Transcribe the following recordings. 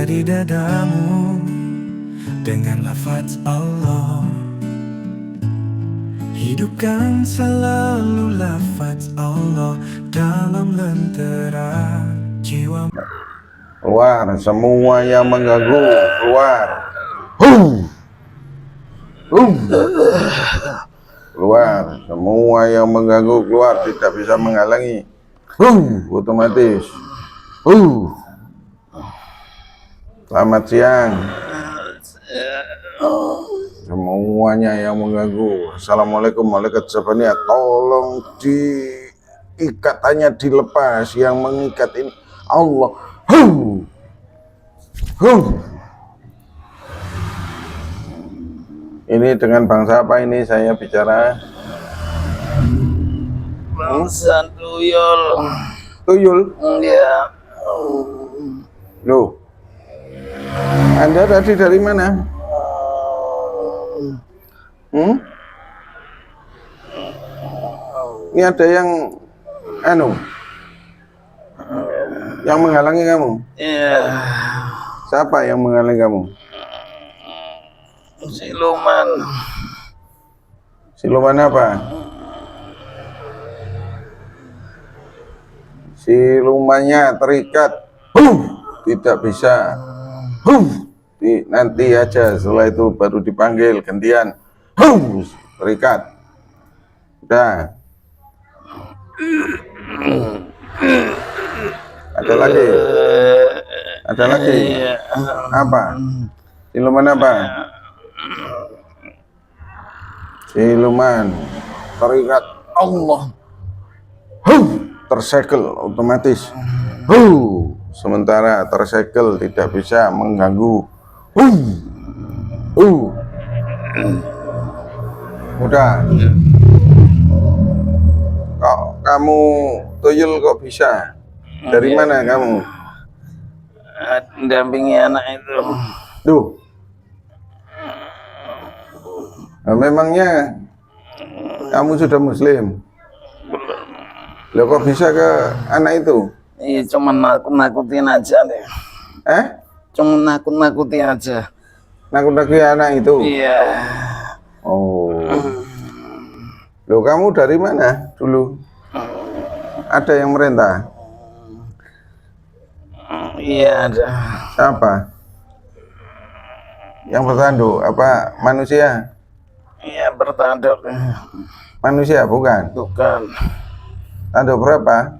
ada di dadamu dengan lafaz Allah. Hidupkan selalu lafaz Allah dalam lentera jiwa. Keluar semua yang mengganggu, keluar. Keluar semua yang mengganggu, keluar, tidak bisa menghalangi. Otomatis. Selamat siang. Semuanya yang mengganggu. Assalamualaikum warahmatullahi wabarakatuh. Tolong ikatannya dilepas. Yang mengikat ini Allah. Ini dengan bangsa apa ini saya bicara? Bangsa tuyul. Tuyul? Ya. Loh, Anda tadi dari mana? Ini ada yang yang menghalangi kamu? Iya. Siapa yang menghalangi kamu? Siluman. Siluman apa? Silumannya terikat. Tidak bisa. Nanti aja, setelah itu baru dipanggil gantian. Terikat. Udah. Ada lagi? Ada lagi? Apa? Siluman apa? Siluman terikat Allah. Tersegel otomatis. Sementara tersegel tidak bisa mengganggu. Udah. Kok kamu tuyul kok bisa? Dari mana kamu? Dampingi anak itu. Duh. Nah, memangnya kamu sudah muslim? Loh, kok bisa ke anak itu? Iya, cuma nakut-nakutin aja deh. Cuma nakut-nakutin aja. Nakut-nakutin anak itu? Iya. Oh. Loh, kamu dari mana dulu? Ada yang merintah? Iya, ada. Siapa? Yang bertanduk? Apa manusia? Iya, bertanduk. Manusia bukan? Bukan. Tanduk berapa?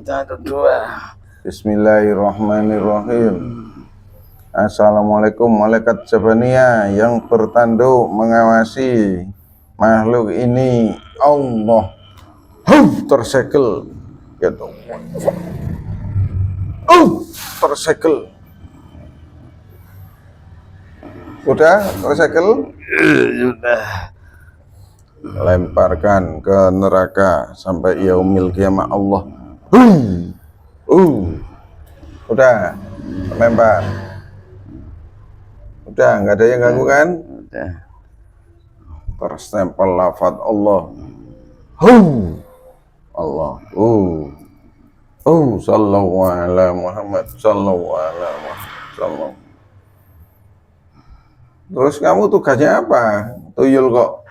Tanduk 2. Bismillahirrahmanirrahim. Assalamualaikum malaikat Jabaniyah yang bertanduk mengawasi makhluk ini Allah. Tersegel gitu. Tersegel. Sudah tersegel? Sudah. Lemparkan ke neraka sampai yaumil kiamah Allah. Udah lempar. Udah nggak ada yang ganggu kan? Udah. Terstempel lafaz Allah. Allah. Sallallahu ala Muhammad. Sallallahu ala Muhammad. Terus kamu tugasnya apa? Tuyul kok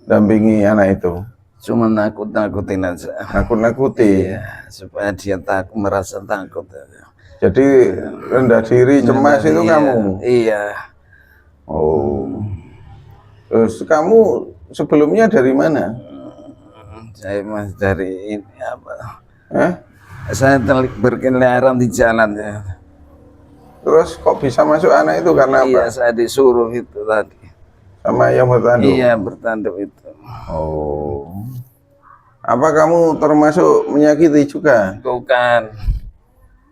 dampingi anak itu? Cuma nakut-nakutin aja. Nakut-nakuti? Iya, supaya dia merasa takut. Jadi rendah diri, cemas itu kamu? Iya. Oh. Terus kamu sebelumnya dari mana? Saya masih dari ini apa? Saya berkeliaran di jalan ya. Terus kok bisa masuk anak itu karena apa? Iya, saya disuruh itu tadi. Sama yang bertanduk? Iya, bertanduk itu. Oh. Apa kamu termasuk menyakiti juga? Bukan.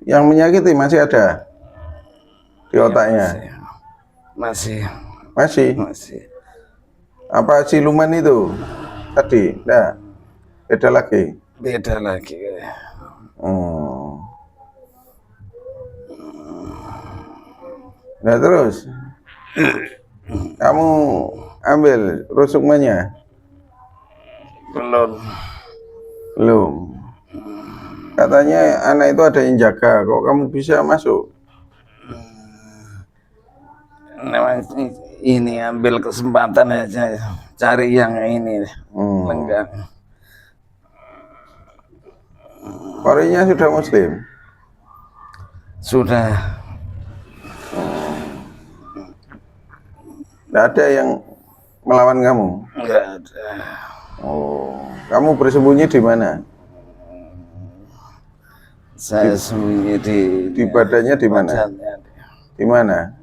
Yang menyakiti masih ada di otaknya? Masih. Apa siluman itu tadi? Nah, beda lagi. Nah terus kamu ambil rusukmannya? Belum. Katanya anak itu ada yang jaga, kok kamu bisa masuk? Memang ini ambil kesempatan aja, cari yang ini lenggang. Korinya sudah muslim? Sudah. Tidak ada yang melawan kamu? Enggak ada. Oh, kamu bersembunyi di mana? Saya sembunyi Di badannya di mana? badannya, Di mana?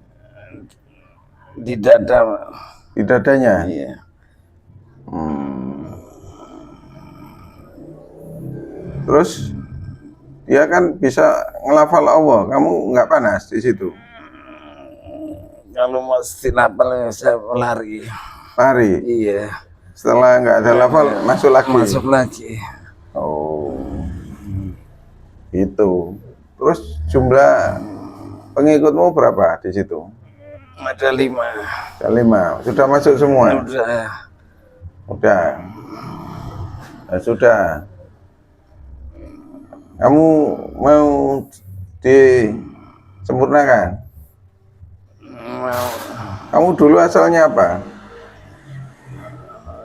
di dada. Di dadanya? Iya. Terus dia kan bisa ngelafal Allah, kamu nggak panas di situ? Kalau mesti lapar saya lari. Lari? Iya. Setelah nggak ada lafal, masuk lagi? Masuk lagi. Oh, itu. Terus jumlah pengikutmu berapa di situ? Ada 5. Ada 5. Sudah masuk semua? Udah. Udah. Nah, sudah. Kamu mau disempurnakan? Mau. Kamu dulu asalnya apa?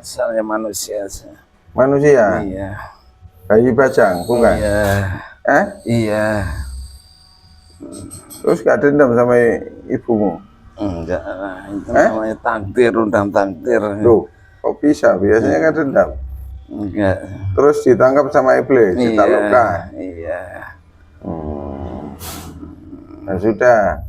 Asalnya manusia. Manusia? Iya. Bayi bajang, bukan? Iya. Iya. Terus gak dendam sama ibumu? Enggak, itu namanya takdir, undang takdir. Loh, kok bisa? Biasanya kan dendam. Enggak. Terus ditangkap sama iblis, ditaklukkan. Iya. Nah sudah.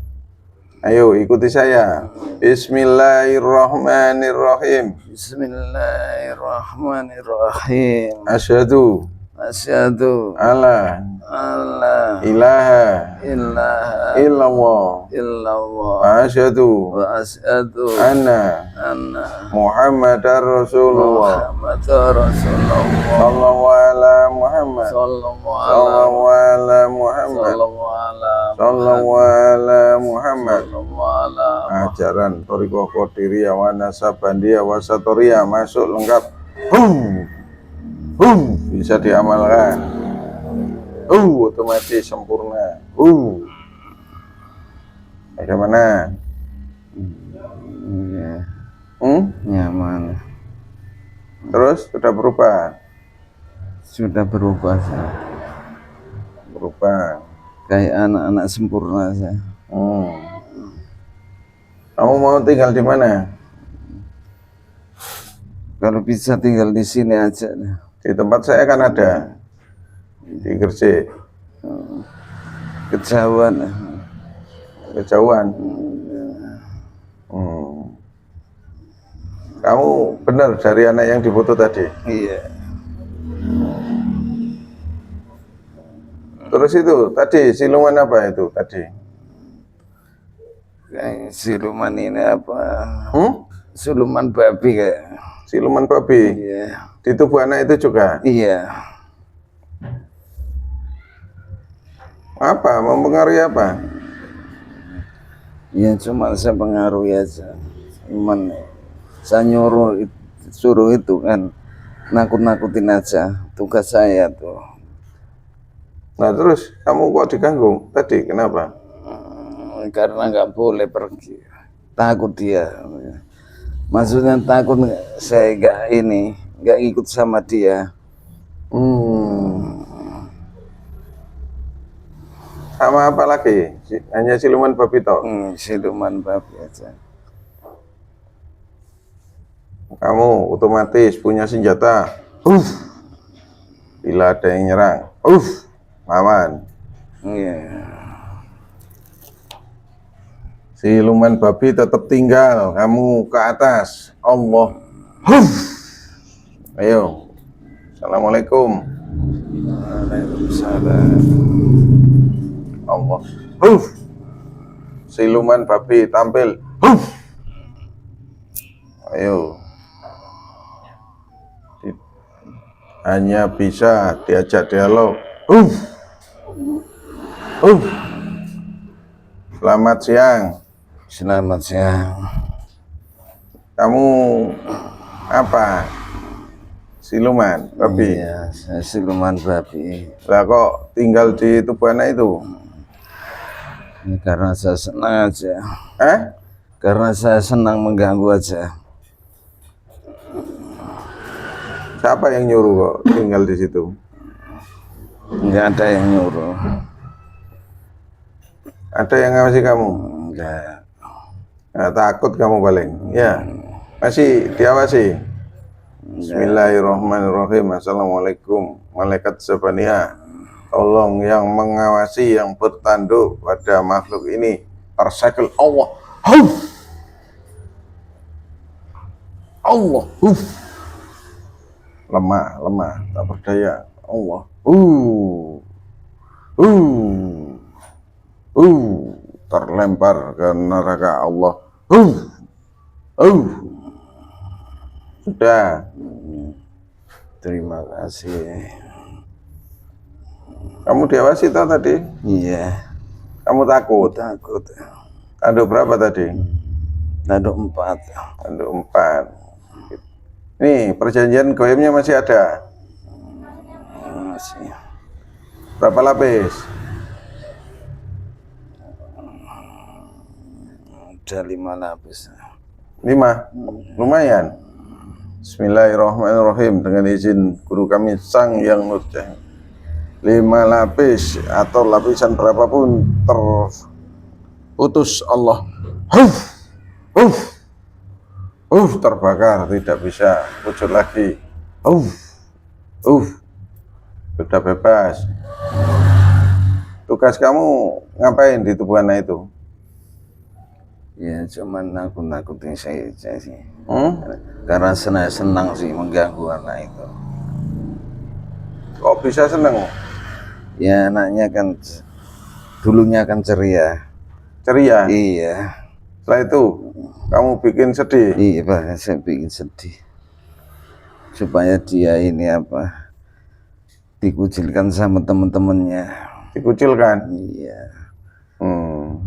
Ayo ikuti saya. Bismillahirrahmanirrahim. Bismillahirrahmanirrahim. Asyhadu Asyhadu alla alla ilaha ilaha illallah illallah wa asyhadu wa asyhadu anna anna Muhammadar Rasulullah Muhammadar Rasulullah sallallahu ala Muhammad sallallahu ala Muhammad sallallahu ala Muhammad. Ajaran Thariqah Qadiriyah wa Nasabandiyah wa Satoriyah masuk lengkap. Bisa diamalkan. Otomatis sempurna. Bagaimana? Iya. Nyaman. Terus sudah berubah? Sudah berubah saya. Berubah. Kayak anak-anak sempurna saya. Kamu mau tinggal di mana? Kalau bisa tinggal di sini aja. Di tempat saya kan ada. Di Gresik. Kejauhan. Kejauhan. Kamu benar dari anak yang difoto tadi? Iya. Terus itu tadi siluman apa itu tadi? Kayak siluman ini apa? Siluman babi kayak. Siluman babi. Iya. Di tubuh anak itu juga? Iya. Apa? Mempengaruhi apa? Ya cuma saya pengaruhi aja. Cuman saya suruh itu kan nakut-nakutin aja. Tugas saya tuh. Nah terus kamu kok diganggu tadi? Kenapa? Karena nggak boleh pergi. Takut dia. Maksudnya takut saya nggak ikut sama dia. Sama apa lagi? Hanya siluman babi toh? Siluman babi aja. Kamu otomatis punya senjata. Bila ada yang nyerang, lawan. Iya. Siluman babi tetap tinggal, kamu ke atas. Allah. Ayo. Assalamualaikum. Waalaikumsalam. Allah. Siluman babi tampil. Ayo. Hanya bisa diajak dialog. Selamat siang. Selamat siang. Kamu apa? Siluman babi? Iya, saya siluman babi. Lah kok tinggal di tubuh anak itu? Ini karena saya senang aja. Karena saya senang mengganggu aja. Siapa yang nyuruh kok tinggal di situ? Nggak ada yang nyuruh. Ada yang ngawasi kamu? Enggak. Nah, takut kamu paling. Ya, masih diawasi. Bismillahirrahmanirrahim. Assalamualaikum. Malaikat Zabania, tolong yang mengawasi, yang bertanduk pada makhluk ini. Tersekel Allah. Allah. Lemah, tak berdaya. Allah. Terlempar ke neraka Allah. Sudah. Terima kasih. Kamu diawasi toh tadi? Iya. Kamu takut? Takut. Tanduk berapa tadi? Tanduk 4. Tanduk 4. Nih, perjanjian goibnya masih ada. Masih. Berapa lapis? Udah 5 lapis. 5. Lumayan. Bismillahirrahmanirrahim. Dengan izin guru kami Sang Yang Nurjah. 5 lapis atau lapisan berapapun terputus Allah. Terbakar, tidak bisa wujud lagi. Sudah bebas. Tugas kamu ngapain di tubuh anak itu? Ya cuman nakut-nakutin saya sih. Karena senang sih mengganggu anak itu. Kok bisa seneng? Ya anaknya kan dulunya kan ceria. Ceria? Iya. Setelah itu kamu bikin sedih? Iya bahkan saya bikin sedih. Supaya dia ini dikucilkan sama teman-temannya. Dikucilkan? Iya.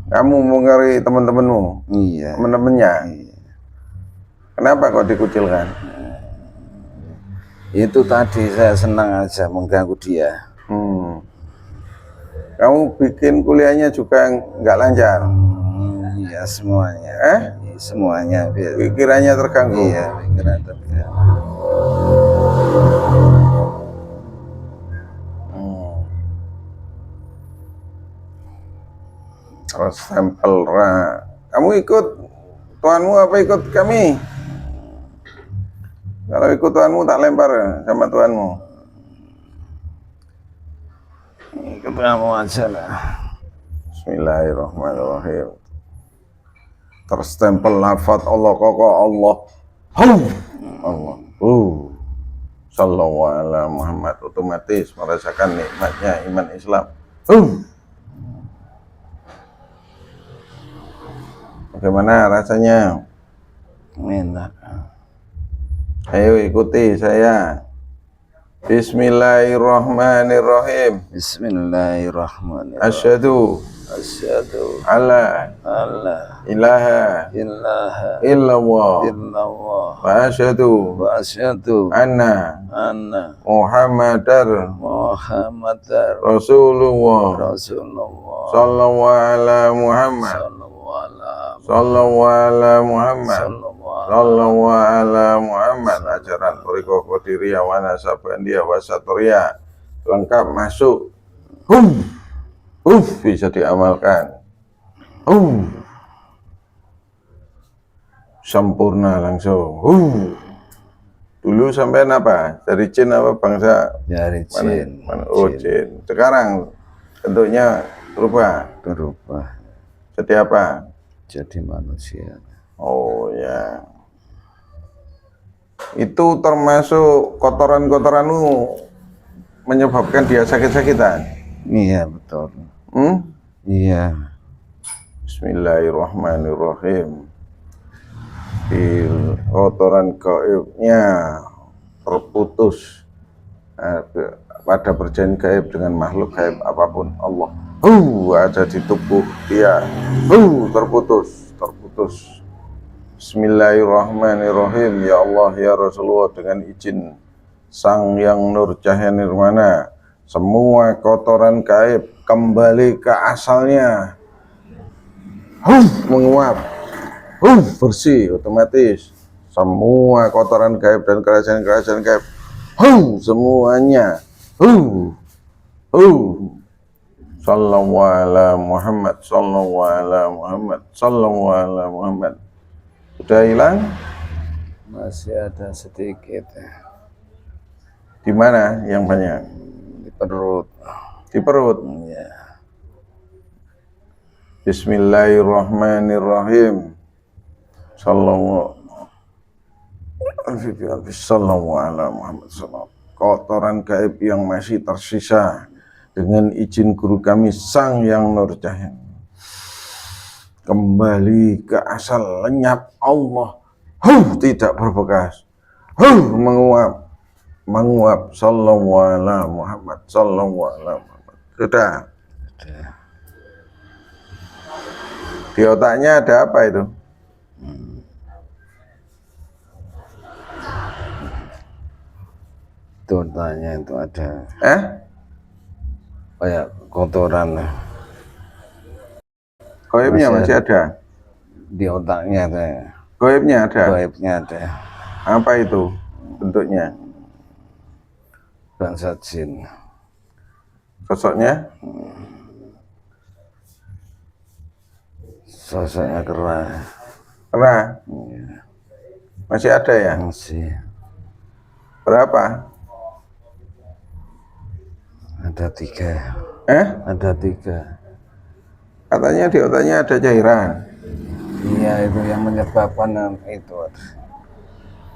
Kamu mengari teman-temanmu? Iya. Teman-temannya? Iya. Kenapa kok dikucilkan? Itu tadi saya senang aja mengganggu dia. Kamu bikin kuliahnya juga nggak lancar? Iya semuanya. Semuanya. Pikirannya terganggu? Iya, pikiran terganggu. Terus stempel kamu ikut tuanmu apa ikut kami? Kalau ikut tuanmu tak lempar sama tuanmu. Ikut kamu aja lah. Bismillahirrahmanirrahim. Terstempel lafaz Allah kokoh Allah. Allah. Sallallahu ala Muhammad, otomatis merasakan nikmatnya iman Islam. Bagaimana rasanya? Enak. Ayo ikuti saya. Bismillahirrahmanirrahim. Bismillahirrahmanirrahim. Asyhadu alla ilaha illallah wa asyhadu anna Muhammadar Rasulullah sallallahu ala Muhammad sallallahu ala Muhammad. Ajaran Thariqah Qadiriyah wa Nasabandiyah wa Satriyah lengkap masuk. Bisa diamalkan. Sempurna langsung. Dulu sampai apa? Dari jin apa bangsa? Dari jin. Jin. Sekarang bentuknya berubah. Jadi apa? Jadi manusia. Oh ya. Itu termasuk kotoran-kotoranmu menyebabkan dia sakit-sakitan? Iya betul. Iya. Bismillahirrahmanirrahim. Kotoran gaibnya terputus pada perjanjian gaib dengan makhluk gaib apapun Allah. Ada di tubuh dia. Terputus. Bismillahirrahmanirrahim. Ya Allah, ya Rasulullah, dengan izin Sang Yang Nurjah Nirwana, semua kotoran gaib kembali ke asalnya. Menguap. bersih otomatis. Semua kotoran gaib dan kerajaan-kerajaan gaib, semuanya. Sallallahu ala Muhammad, sallallahu ala Muhammad, sallallahu ala Muhammad. Sudah hilang? Masih ada sedikit Di mana yang banyak? di perut. Di perut. Ya. Bismillahirrahmanirrahim. Sallallahu ala Muhammad sallallahu. Kotoran gaib yang masih tersisa dengan izin guru kami Sang Yang Nurjahim kembali ke asal, lenyap Allah. Tidak berbekas. Menguap. Sallallahu ala Muhammad, sallallahu ala Muhammad. Sudah. Di otaknya ada apa itu? Itu tanya itu ada kayak kotoran Gaibnya masih ada. di otaknya tuh. Gaibnya ada. Gaibnya ada. Apa itu bentuknya? Bangsa jin. Sosoknya? Sosoknya kera. Kera? Masih ada ya? Masih Berapa? ada 3. Ada 3. Katanya di otaknya ada cairan. Iya, itu yang menyebabkan itu.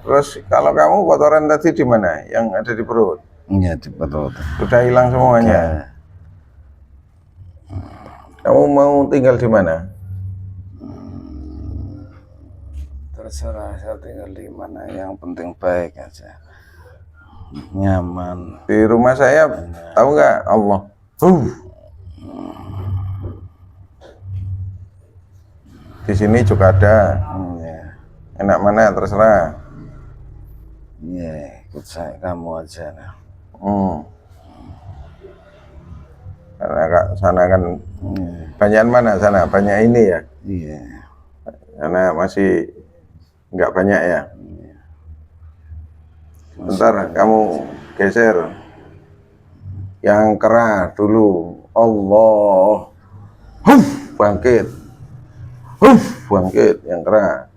Terus kalau kamu kotoran tadi di mana? Yang ada di perut? Iya, di perut. Sudah hilang semuanya. Kamu mau tinggal di mana? Terserah, saya tinggal di mana, yang penting baik aja, nyaman. Di rumah saya, tahu nggak Allah? Di sini juga ada. Iya, Enak mana terserah. iya, ikut saya, kamu aja. Karena sana kan banyak mana sana? Banyak ini ya? Iya. Karena masih nggak banyak ya. Bentar, kamu geser. Yang kera dulu. Allah. Bangkit. Bangkit yang kera.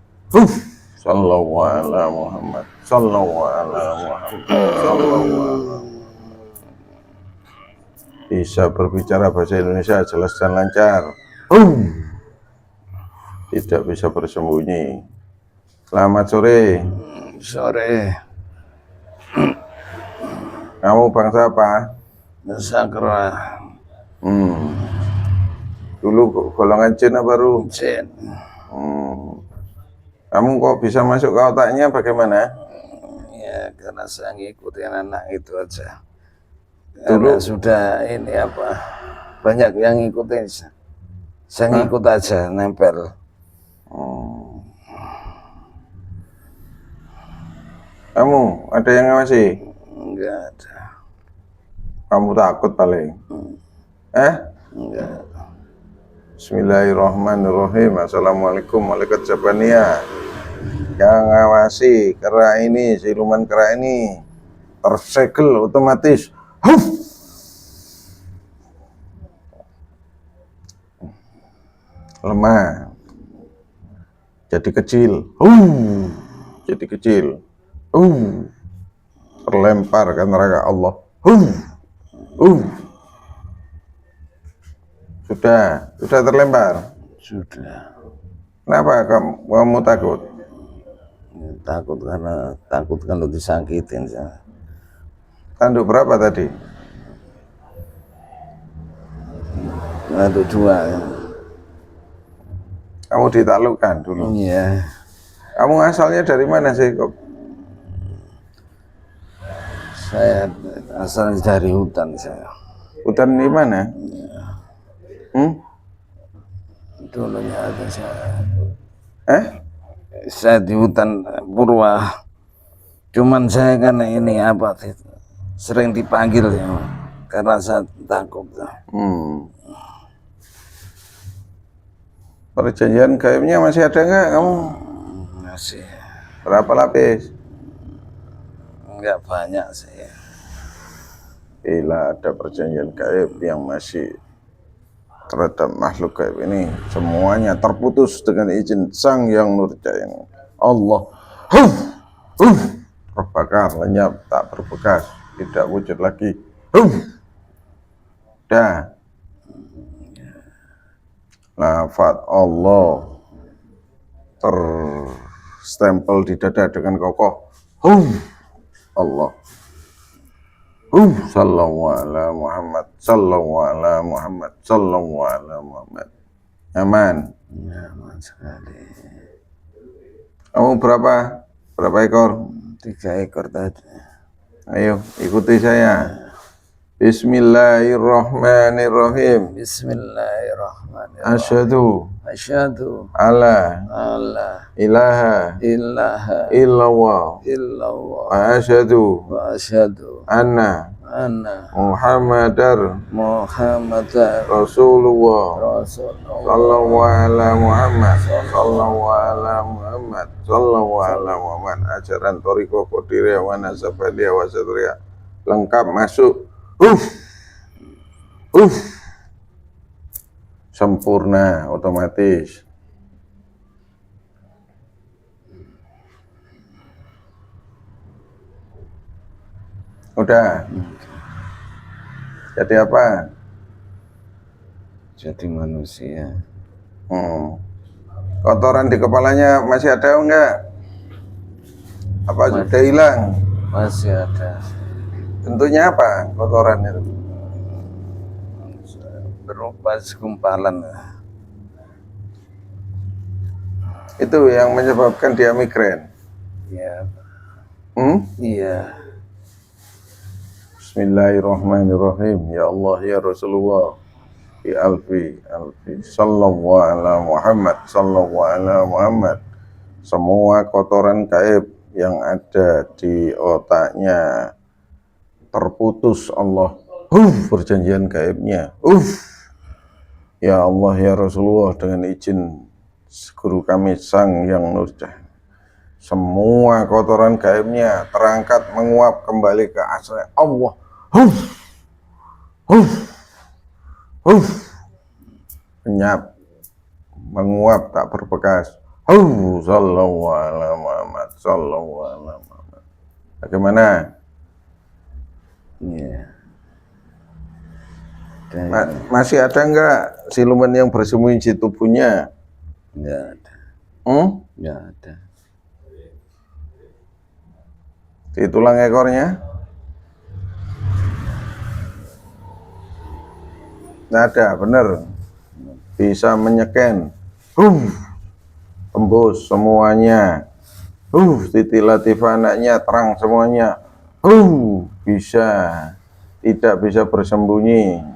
Sallallahu ala Muhammad. Sallallahu ala Muhammad. Sallallahu ala. Bisa berbicara bahasa Indonesia jelas dan lancar. Tidak bisa bersembunyi. Selamat sore. Sore. Kamu bangsa apa? Bangsa kera. Dulu golongan jin apa baru? Jin. Kamu kok bisa masuk ke otaknya bagaimana? Ya, karena saya ngikutin anak itu aja. Dulu Karena sudah ini apa, banyak yang ngikutin. Saya ngikut aja, nempel. Kamu ada yang ngawasi? Enggak ada. Kamu takut paling? Enggak. Bismillahirrahmanirrahim. Assalamualaikum malaikat Jabaniyah. Yang ngawasi kera ini, siluman kera ini tersegel otomatis. Lemah. Jadi kecil. Jadi kecil. Terlempar ke neraka Allah. Sudah terlempar. Sudah. Kenapa kamu takut? Takut karena takut kalau disakitin. Tanduk berapa tadi? Tanduk 2. Kamu ditaklukkan dulu. Iya. Kamu asalnya dari mana sih kok? Saya asal dari hutan saya. Hutan di mana? Dulunya ada saya. Saya di hutan Purwa. Cuman saya kan ini apa sering dipanggil ya, karena saya takut. Perjanjian gaibnya masih ada nggak kamu? Masih. Berapa lapis? Enggak banyak sih. Bila ada perjanjian gaib yang masih terhadap makhluk gaib ini, semuanya terputus dengan izin Sang Yang Nurjaya Allah. Terbakar, lenyap, tak berbekas, tidak wujud lagi. Dah. Lafaz Allah terstempel di dada dengan kokoh. Allah. Sallallahu ala Muhammad, sallallahu ala Muhammad, sallallahu ala Muhammad. Aman. Nyaman sekali. Kamu berapa ekor? 3 ekor tadi. Ayo ikuti saya. Bismillahirrahmanirrahim. Bismillahirrahmanirrahim. Asyhadu Asyhadu alla alla ilaha ilaha illallah illallah wa asyhadu wa asyhadu anna anna Muhammadar Muhammadar Rasulullah Rasulullah. sallallahu ala Muhammad sallallahu ala Muhammad sallallahu ala Muhammad. Ajaran Thariqah Qadiriyah wa Nasabadiyah wa Sadriyah lengkap masuk. Sempurna otomatis. Udah. Jadi apa? Jadi manusia. Kotoran di kepalanya masih ada enggak? Apa sudah hilang? Masih ada. Bentuknya apa kotoran itu? Berupa segumpalan. Itu yang menyebabkan dia migrain. Iya. Iya. Bismillahirrahmanirrahim. Ya Allah ya Rasulullah. Bi alfi sallallahu ala Muhammad sallallahu ala Muhammad. Semua kotoran gaib yang ada di otaknya terputus Allah. Perjanjian gaibnya. Ya Allah ya Rasulullah, dengan izin guru kami Sang Yang Nurjaya, semua kotoran gaibnya terangkat menguap kembali ke asal Allah. Lenyap, menguap, tak berbekas. Sallallahu ala Muhammad, sallallahu ala Muhammad. Bagaimana? Iya. Masih ada enggak siluman yang bersembunyi di tubuhnya? Enggak ada. Enggak ada. Di tulang ekornya? Nggak ada, bener. Bisa menyeken. Tembus semuanya. Titi Latifah anaknya terang semuanya. Bisa. Tidak bisa bersembunyi.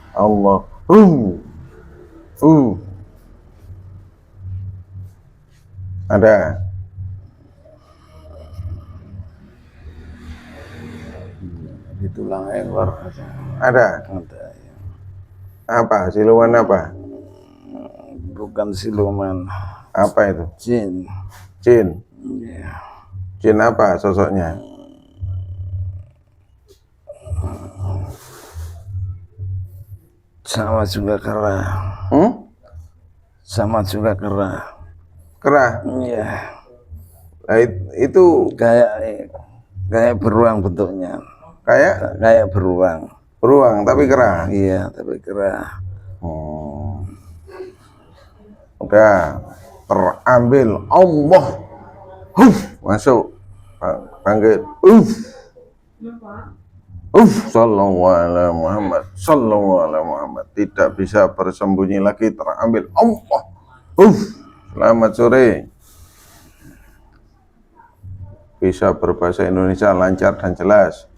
Allah. Ada. Di tulang ekor Ada. ada. Ya. Apa? Siluman apa? Bukan siluman. Apa itu? Jin. Jin. Iya. Jin apa sosoknya? Sama juga kera. Sama juga kera. Kera. Iya. Nah, itu Kayak beruang bentuknya. kayak Beruang. beruang tapi kera. Iya, tapi kera. Udah terambil Allah. Masuk. Bangkit. Sallallahu ala Muhammad, sallallahu ala Muhammad. Tidak bisa bersembunyi lagi, terambil Allah. Selamat sore. Bisa berbahasa Indonesia lancar dan jelas.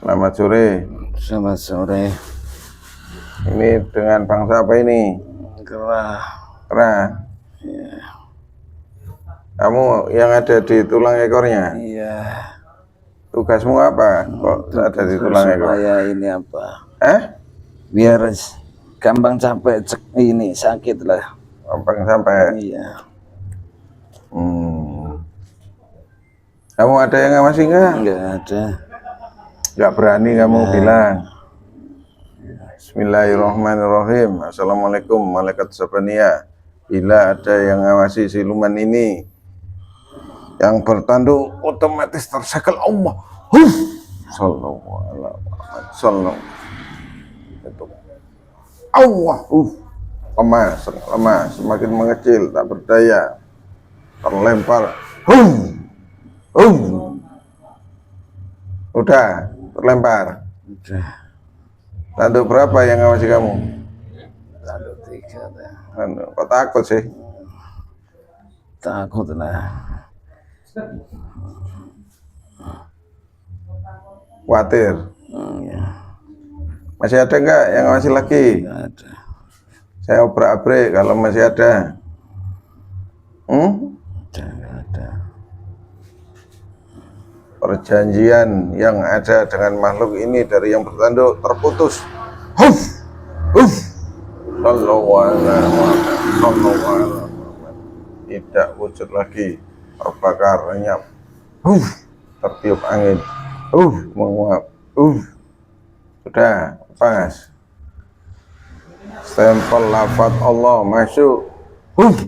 Selamat sore. Selamat sore. Ini dengan bangsa apa ini? Kera. Kera. Iya. Kamu yang ada di tulang ekornya. Iya. Tugasmu apa? Kok ada di tulang ekor? Supaya ini apa? biar gampang capek ini sakit lah. Gampang sampai. Iya. Kamu ada yang ngawasi nggak? Enggak ada. Nggak berani kamu bilang. Bismillahirrahmanirrahim. Assalamualaikum malaikat Sabaniyah. Bila ada yang ngawasi siluman ini yang bertanduk otomatis tersegel Allah. Sallallahu alaihi wasallam. Sallallahu. Itu. Allah. Lemah, semakin mengecil, tak berdaya, terlempar. Udah, terlempar. Udah. Tanduk berapa yang ngawasi kamu? Tanduk 3 dah. Kok takut sih? Takut lah. Khawatir. Iya. Masih ada nggak yang ngawasi lagi? Enggak ada. Saya obrak-abrik kalau masih ada. Enggak ada. Perjanjian yang ada dengan makhluk ini dari yang bertanduk terputus. Sallallahu alaihi wasallam. Tidak wujud lagi, terbakar, lenyap. Tertiup angin. Menguap. Sudah pas. Stempel lafaz Allah masuk.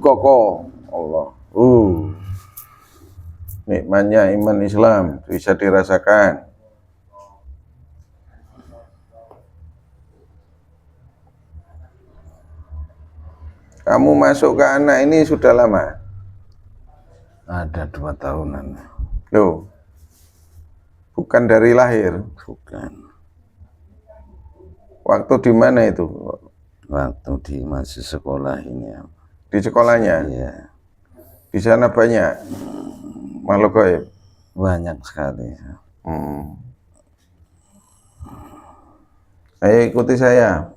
Kokoh Allah. Nikmatnya iman Islam bisa dirasakan. Kamu masuk ke anak ini sudah lama? Ada 2 tahunan. Loh, bukan dari lahir. Bukan. Waktu di mana itu? Waktu di masih sekolah ini. Di sekolahnya? Iya. Di sana banyak makhluk gaib? Banyak sekali. Ayo ikuti saya.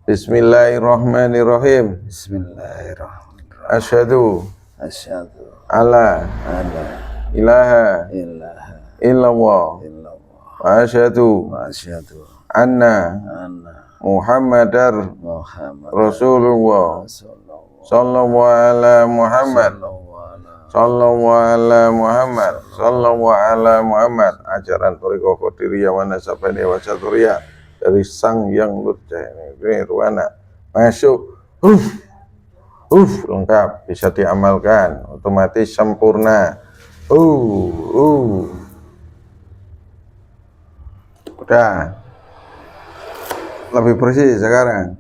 Bismillahirrahmanirrahim. Bismillahirrahmanirrahim. Asyhadu Asyhadu alla alla ilaha ilaha illallah illallah wa asyhadu wa asyhadu anna anna Muhammadar Muhammad Rasulullah sallallahu sallallahu ala Muhammad alaihi sallallahu ala Muhammad sallallahu ala Muhammad. Ajaran Thariqah Qadiriyah wa Nasabaniyah wa Saturiyah dari Sang Yang Nirwana masuk. Lengkap, bisa diamalkan, otomatis sempurna. Udah lebih bersih sekarang.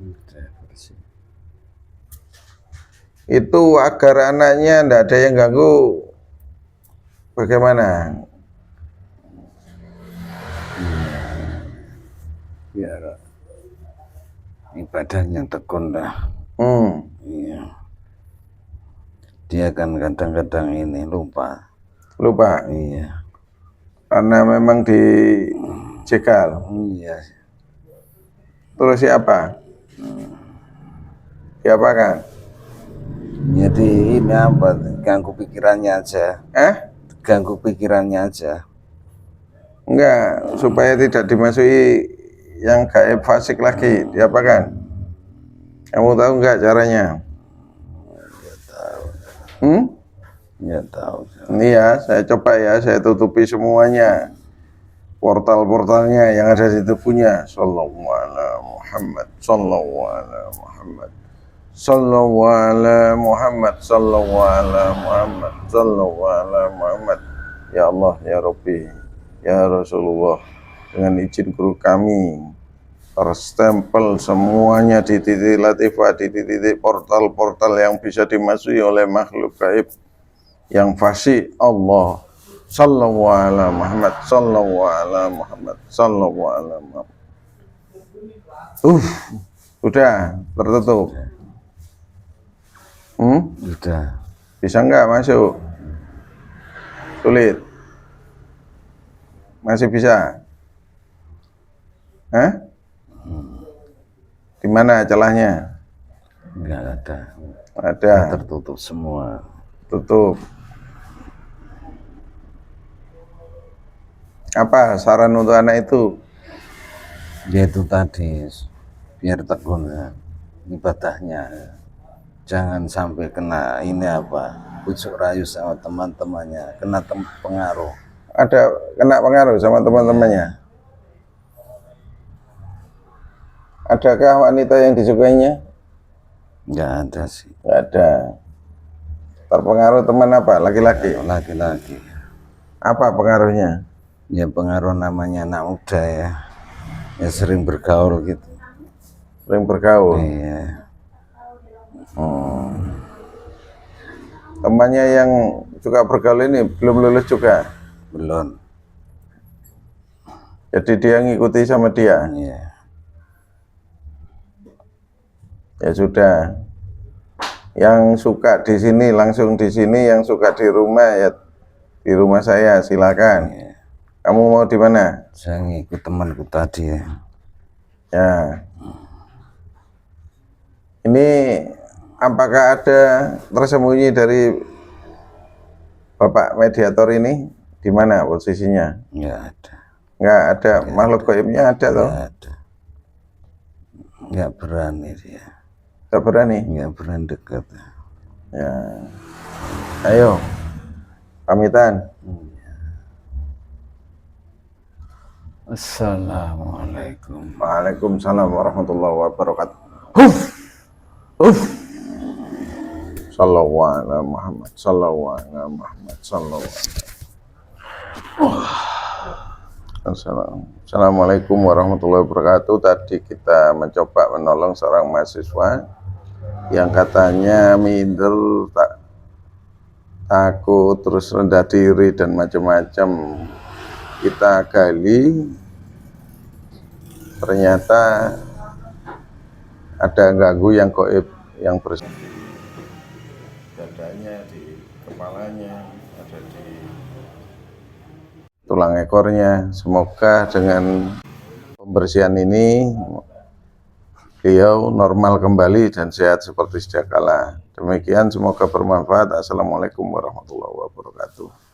Itu agar anaknya tidak ada yang ganggu. Bagaimana? biar ibadahnya tekun dah. Iya. Dia kan kadang-kadang ini lupa. Iya. Karena memang dijegal. Iya. Terus siapa? Siapa kan? Jadi ini apa? Ganggu pikirannya aja. Ganggu pikirannya aja. Enggak, supaya tidak dimasuki yang gaib fasik lagi, diapakan? Kamu tahu enggak caranya? Ya tahu. Iya, saya coba ya, saya tutupi semuanya. Portal-portalnya yang ada di tubuhnya. Sallallahu ala Muhammad, sallallahu ala Muhammad, sallallahu ala Muhammad, sallallahu ala Muhammad, sallallahu ala Muhammad. Ya Allah, ya Rabbi, ya Rasulullah, dengan izin guru kami terstempel semuanya di titik latifah, di titik portal-portal yang bisa dimasuki oleh makhluk gaib yang fasih. Allah sallallahu ala Muhammad, sallallahu ala Muhammad, sallallahu ala Muhammad. Udah tertutup. Sudah. Bisa nggak masuk? Sulit. Masih bisa? Di mana celahnya? Enggak ada. Ada. Tertutup semua. Tutup. Apa saran untuk anak itu? Dia itu tadi biar tekun ya, ibadahnya. Jangan sampai kena ini apa, bujuk rayu sama teman-temannya, kena pengaruh. Ada kena pengaruh sama teman-temannya? Adakah wanita yang disukainya? Nggak ada sih. Nggak ada. Terpengaruh teman apa? Laki-laki? Laki-laki. Apa pengaruhnya? Ya pengaruh namanya anak muda ya. Ya sering bergaul gitu. Sering bergaul? Iya. Temannya yang suka bergaul ini belum lulus juga? Belum. Jadi dia ngikuti sama dia? Iya. Ya sudah. Yang suka di sini langsung di sini, yang suka di rumah ya di rumah saya, silakan. Iya. Kamu mau di mana? Saya ngikut temanku tadi ya. Ya. Ini apakah ada tersembunyi dari Bapak mediator ini? Di mana posisinya? Nggak ada. Nggak ada. Makhluk gaibnya ada toh? Nggak ada. Nggak berani dia. Nggak berani? Nggak berani dekat. Ya. Ayo. Pamitan. Assalamualaikum. Waalaikumsalam warahmatullahi wabarakatuh. Sallallahu ala Muhammad, sallallahu ala Muhammad, sallallahu. Assalamualaikum warahmatullahi wabarakatuh. Tadi kita mencoba menolong seorang mahasiswa yang katanya minder, takut, terus rendah diri dan macam-macam. Kita gali, ternyata ada ganggu yang gaib yang dadanya, di kepalanya, ada di tulang ekornya. Semoga dengan pembersihan ini beliau normal kembali dan sehat seperti sedia kala. Demikian, semoga bermanfaat. Assalamualaikum warahmatullahi wabarakatuh.